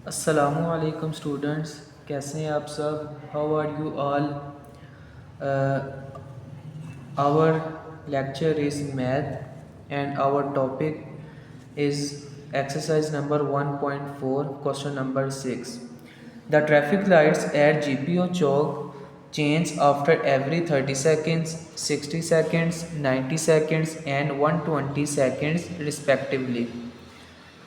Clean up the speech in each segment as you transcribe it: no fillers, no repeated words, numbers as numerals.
अस्सलामुअलैकुम स्टूडेंट्स, कैसे हैं आप सब? How are you all? Our lecture is math and our topic is exercise number 1.4 question number 6. The traffic lights at GPO Chowk change after every 30 seconds, 60 seconds, 90 seconds and 120 seconds respectively.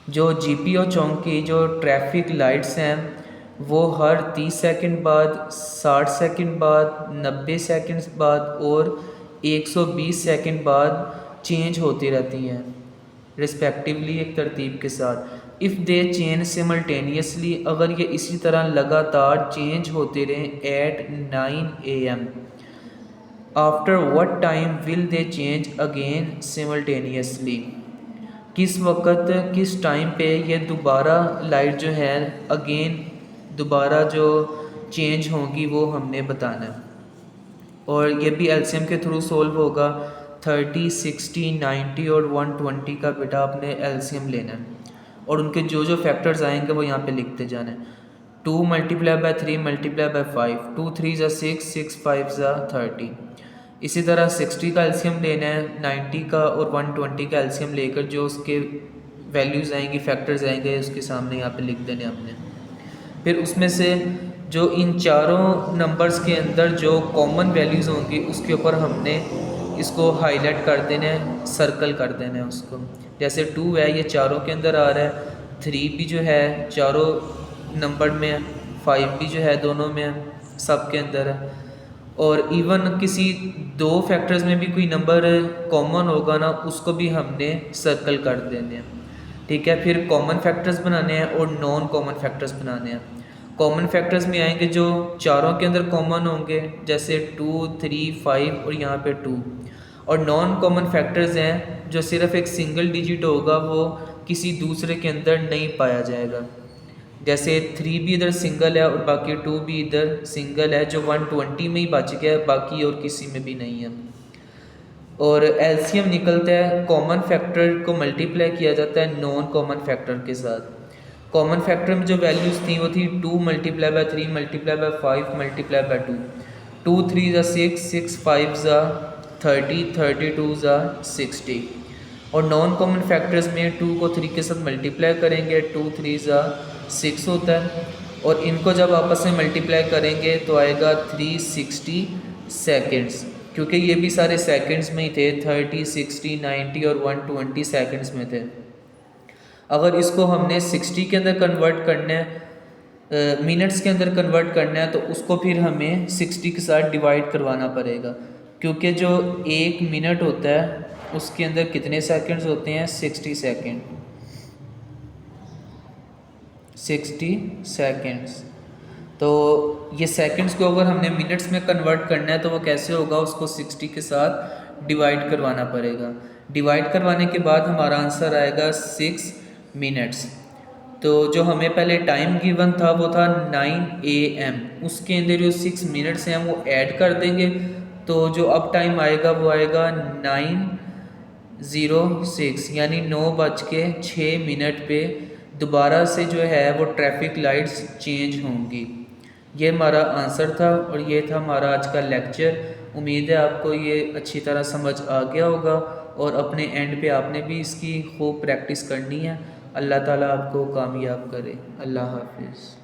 जो GPO चौक की जो traffic lights हैं वो हर 30 second बाद, 60 second बाद, 90 seconds बाद और 120 second बाद चेंज होती रहती हैं रिस्पेक्टिवली एक तरतीब के साथ। इफ़ दे चेंज सिमल्टेनियसली, अगर ये इसी तरह लगातार चेंज होते रहें at 9 AM, after what time will they change again simultaneously, किस वक्त किस टाइम पे ये दोबारा लाइट जो है अगेन दोबारा जो चेंज होगी वो हमने बताना है। और ये भी एलसीएम के थ्रू सोल्व होगा। 30, 60, 90 और 120 का बेटा आपने एलसीएम लेना है और उनके जो जो फैक्टर्स आएंगे वो यहाँ पे लिखते जाना है। 2 मल्टीप्लाई बाय 3 मल्टीप्लाई बाय 5, 2 3 ज़ा 6, 6 5 ज़ा 30। इसी तरह 60 का एलसीएम लेना है, 90 का और 120 का एलसीएम लेकर जो उसके वैल्यूज़ आएंगी, फैक्टर्स आएंगे, उसके सामने यहाँ पे लिख देने आपने। फिर उसमें से जो इन चारों नंबर्स के अंदर जो कॉमन वैल्यूज़ होंगी उसके ऊपर हमने इसको हाईलाइट कर देना है, सर्कल कर देना है उसको। जैसे 2 है ये चारों के अंदर आ रहा है, 3 भी जो है चारों नंबर में है, 5 भी जो है दोनों में है, सब के अंदर है। और इवन किसी दो फैक्टर्स में भी कोई नंबर कॉमन होगा ना, उसको भी हमने सर्कल कर देने हैं। ठीक है, फिर कॉमन फैक्टर्स बनाने हैं और नॉन कॉमन फैक्टर्स बनाने हैं। कॉमन फैक्टर्स में आएंगे जो चारों के अंदर कॉमन होंगे, जैसे 2, 3, 5 और यहाँ पे 2। और नॉन कॉमन फैक्टर्स हैं जो सिर्फ एक सिंगल डिजिट होगा, वो किसी दूसरे के अंदर नहीं पाया जाएगा। जैसे 3 भी इधर सिंगल है और बाकी 2 भी इधर सिंगल है, जो 120 में ही बच गया है, बाकी और किसी में भी नहीं है। और एलसीएम निकलता है, कॉमन फैक्टर को मल्टीप्लाई किया जाता है नॉन कॉमन फैक्टर के साथ। कॉमन फैक्टर में जो वैल्यूज़ थी वो थी 2 multiply by 3 multiply by 5 multiply by 2, 2 3 ज़ा 6, 6 5 ज़ा 30, 32 ज़ा 60। और नॉन कॉमन फैक्टर्स में 2 को 3 के साथ मल्टीप्लाई करेंगे, 2 3 ज़ा 6 होता है। और इनको जब आपस में मल्टीप्लाई करेंगे तो आएगा 360 सेकेंड्स, क्योंकि ये भी सारे सेकंड्स में ही थे, 30, 60, 90 और 120 सेकंड्स में थे। अगर इसको हमने 60 के अंदर कन्वर्ट करना है, मिनट्स के अंदर कन्वर्ट करना है, तो उसको फिर हमें 60 के साथ डिवाइड करवाना पड़ेगा, क्योंकि जो 1 मिनट होता है उसके अंदर कितने सेकंड्स होते हैं? 60 सेकंड, 60 सेकंड्स। तो ये सेकंड्स को अगर हमने मिनट्स में कन्वर्ट करना है तो वो कैसे होगा? उसको 60 के साथ डिवाइड करवाना पड़ेगा। डिवाइड करवाने के बाद हमारा आंसर आएगा 6 मिनट्स। तो जो हमें पहले टाइम गिवन था वो था 9 AM, उसके अंदर जो 6 मिनट्स हैं वो ऐड कर देंगे, तो जो अब टाइम आएगा वो आएगा 9:06, यानी 9:06 पे दोबारा से जो है वो ट्रैफिक लाइट्स चेंज होंगी। ये हमारा आंसर था और ये था हमारा आज का लेक्चर। उम्मीद है आपको ये अच्छी तरह समझ आ गया होगा और अपने एंड पे आपने भी इसकी खूब प्रैक्टिस करनी है। अल्लाह ताला आपको कामयाब करे। अल्लाह हाफिज़।